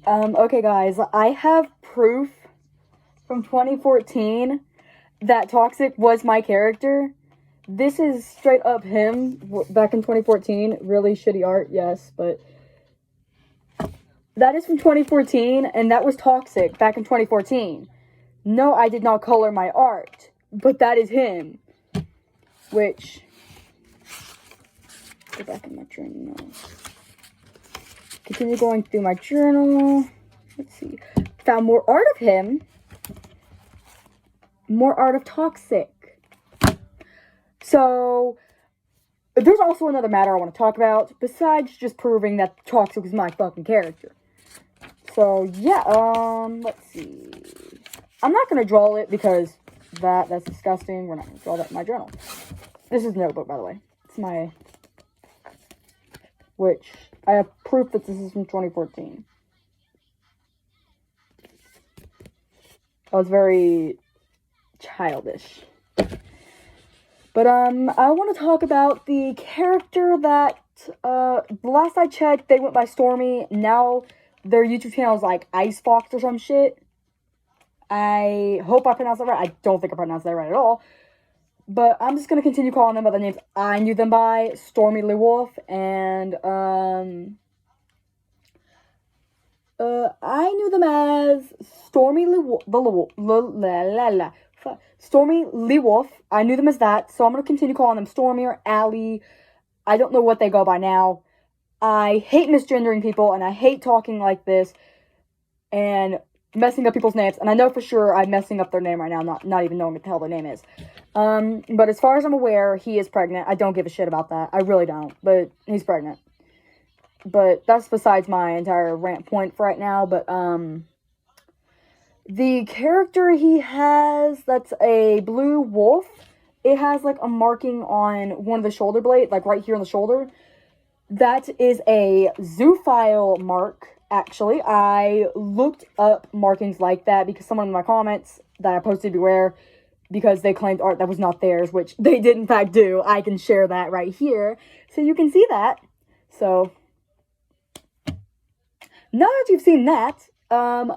Okay guys, I have proof from 2014 that Toxic was my character. This is straight up him back in 2014. Really shitty art, yes, but that is from 2014, and that was Toxic back in 2014. No, I did not color my art, but that is him. Which, go back in my journal. Continue going through my journal. Let's see. Found more art of him. More art of Toxic. So, there's also another matter I want to talk about, besides just proving that Toxic is my fucking character. So, yeah, let's see. I'm not going to draw it because that's disgusting. We're not going to draw that in my journal. This is a notebook, by the way. It's my... Which, I have proof that this is from 2014. I was very childish. But, I want to talk about the character that, last I checked, they went by Stormy. Now, their YouTube channel is like Ice Fox or some shit. I hope I pronounced that right. I don't think I pronounced that right at all. But I'm just going to continue calling them by the names I knew them by. Stormy Leif'tuff. And, I knew them as Stormy Stormy Leif'tuff. I knew them as that. So I'm going to continue calling them Stormy or Allie. I don't know what they go by now. I hate misgendering people. And I hate talking like this. And messing up people's names, and I know for sure I'm messing up their name right now, not even knowing what the hell their name is. But as far as I'm aware, he is pregnant. I don't give a shit about that. I really don't, but he's pregnant. But that's besides my entire rant point for right now, but, the character he has, that's a blue wolf, it has, like, a marking on one of the shoulder blades, like, right here on the shoulder. That is a zoophile mark. Actually, I looked up markings like that because someone in my comments that I posted beware because they claimed art that was not theirs, which they did in fact do. I can share that right here so you can see that. So, now that you've seen that,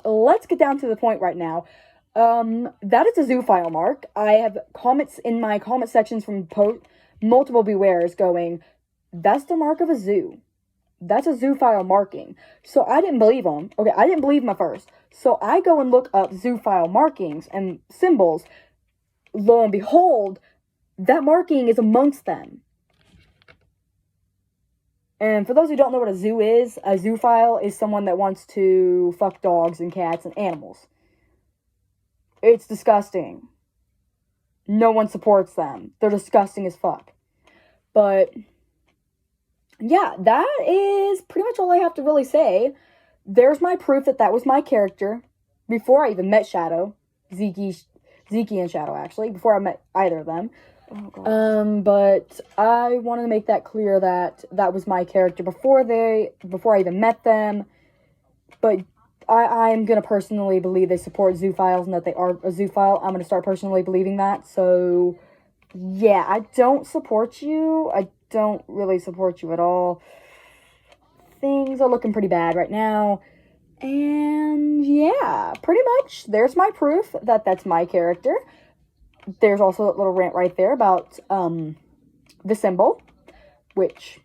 let's get down to the point right now. That is a zoophile mark. I have comments in my comment sections from multiple bewares going, that's the mark of a zoo. That's a zoophile marking. So I didn't believe him. Okay, I didn't believe him at first. So I go and look up zoophile markings and symbols. Lo and behold, that marking is amongst them. And for those who don't know what a zoophile is someone that wants to fuck dogs and cats and animals. It's disgusting. No one supports them. They're disgusting as fuck. But yeah, that is pretty much all I have to really say. There's my proof that that was my character before I even met Shadow. Zeke and Shadow, actually, before I met either of them. Oh, God. But I wanted to make that clear that that was my character before I even met them. But I'm going to personally believe they support zoophiles and that they are a zoophile. I'm going to start personally believing that. So, yeah, I don't support you. I don't really support you at all. Things are looking pretty bad right now. And yeah, pretty much there's my proof that that's my character. There's also a little rant right there about the symbol, which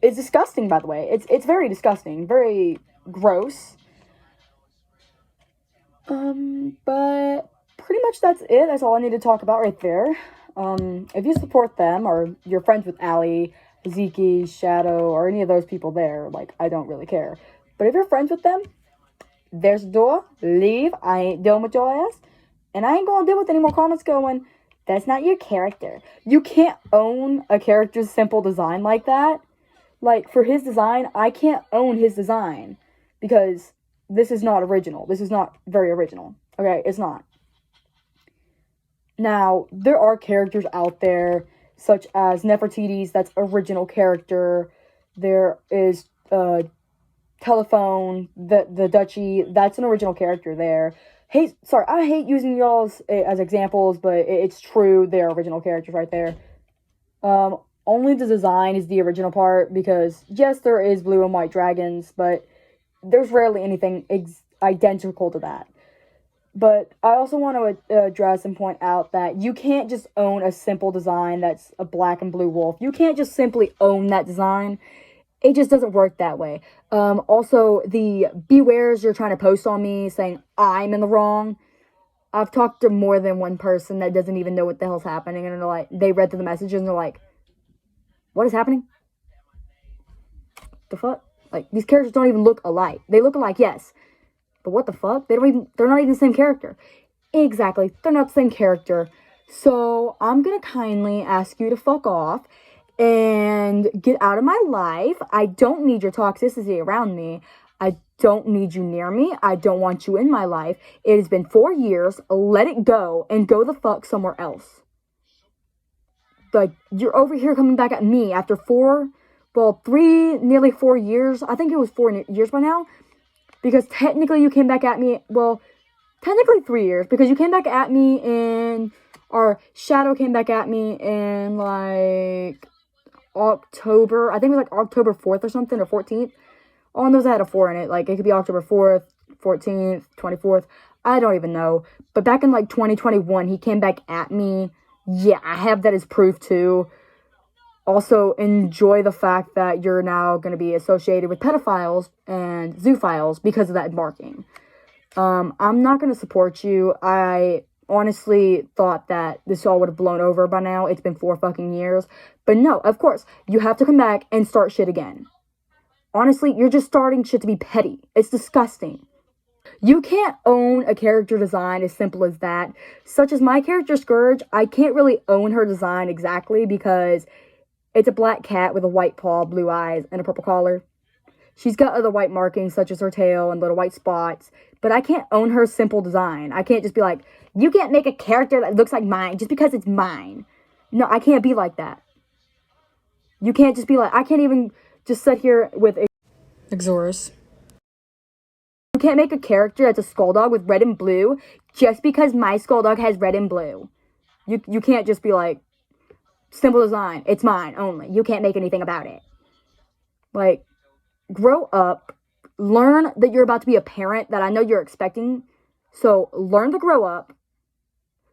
is disgusting, by the way. It's very disgusting, very gross. But pretty much that's it. That's all I need to talk about right there. If you support them, or you're friends with Allie, Zeke, Shadow, or any of those people there, like, I don't really care. But if you're friends with them, there's the door, leave, I ain't dealing with your ass, and I ain't gonna deal with any more comments going, that's not your character. You can't own a character's simple design like that. Like, for his design, I can't own his design, because this is not original. This is not very original. Okay, it's not. Now, there are characters out there, such as Nefertiti's, that's original character. There is, Telephone, the Duchy, that's an original character there. I hate using y'all's as examples, but it's true, they're original characters right there. Only the design is the original part, because, yes, there is blue and white dragons, but there's rarely anything identical to that. But I also want to address and point out that you can't just own a simple design that's a black and blue wolf. You can't just simply own that design. It just doesn't work that way. Also, the bewares you're trying to post on me saying I'm in the wrong. I've talked to more than one person that doesn't even know what the hell's happening. And they're like, they read through the messages and they're like, what is happening? The fuck? Like, these characters don't even look alike. They look alike, yes. But what the fuck? They're not even the same character. Exactly. They're not the same character. So, I'm gonna kindly ask you to fuck off and get out of my life. I don't need your toxicity around me. I don't need you near me. I don't want you in my life. It has been 4 years. Let it go and go the fuck somewhere else. Like, you're over here coming back at me after 3, nearly 4 years. I think it was 4 years by now. Because technically you came back at me, well, technically 3 years. Because you came back at me in, or Shadow came back at me in, like, October. I think it was, like, October 4th or something, or 14th. All I know is I had a 4 in it. Like, it could be October 4th, 14th, 24th. I don't even know. But back in, like, 2021, he came back at me. Yeah, I have that as proof, too. Also, enjoy the fact that you're now going to be associated with pedophiles and zoophiles because of that marking. I'm not going to support you. I honestly thought that this all would have blown over by now. It's been 4 fucking years. But no, of course, you have to come back and start shit again. Honestly, you're just starting shit to be petty. It's disgusting. You can't own a character design as simple as that. Such as my character Scourge, I can't really own her design exactly because it's a black cat with a white paw, blue eyes, and a purple collar. She's got other white markings such as her tail and little white spots, but I can't own her simple design. I can't just be like, you can't make a character that looks like mine just because it's mine. No, I can't be like that. You can't just be like, I can't even just sit here with a Exorus. You can't make a character that's a skull dog with red and blue just because my skull dog has red and blue. You can't just be like, simple design, it's mine only. You can't make anything about it. Like, grow up. Learn that you're about to be a parent that I know you're expecting. So, learn to grow up.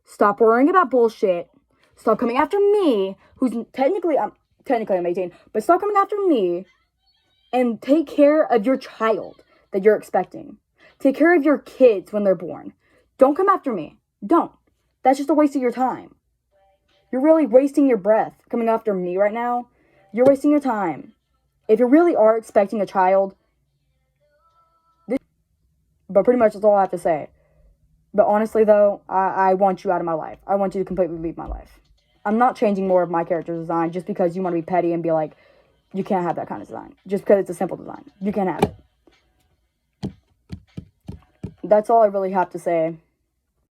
Stop worrying about bullshit. Stop coming after me, who's technically I'm 18, but stop coming after me and take care of your child that you're expecting. Take care of your kids when they're born. Don't come after me. Don't. That's just a waste of your time. You're really wasting your breath coming after me right now. You're wasting your time. If you really are expecting a child, but pretty much that's all I have to say. But honestly, though, I want you out of my life. I want you to completely leave my life. I'm not changing more of my character design just because you want to be petty and be like, you can't have that kind of design. Just because it's a simple design. You can't have it. That's all I really have to say.